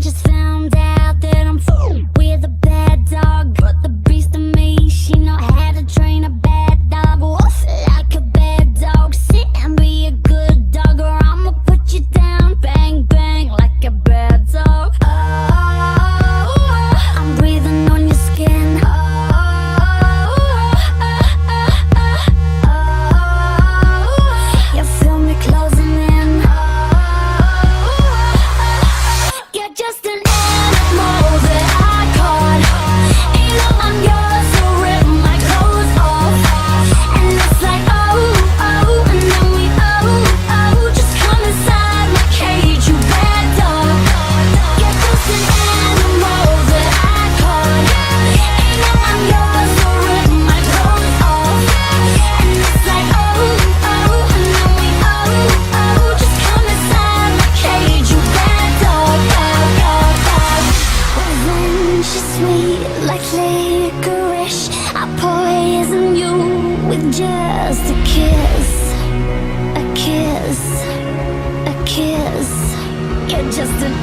just found out that I'm with a bad dog. But the beast of me, she know how to train a bad dog. Wolf like a bad dog, sit and be a good dog, or I'ma put you down, bang bang like a bad dog. I'm breathing on your skin. You feel me closing in. You're just an animal that I caught. And you know I'm yours, so rip my clothes off. And it's like oh, oh, and then we just come inside my cage, you bad dog. You're just an animal that I caught. And you know I'm yours, so rip my clothes off. And it's like oh, oh, and then we just come inside my cage, you bad dog. Revenge is sweet like licorice. I poison you with just a kiss, a kiss, a kiss. You're just an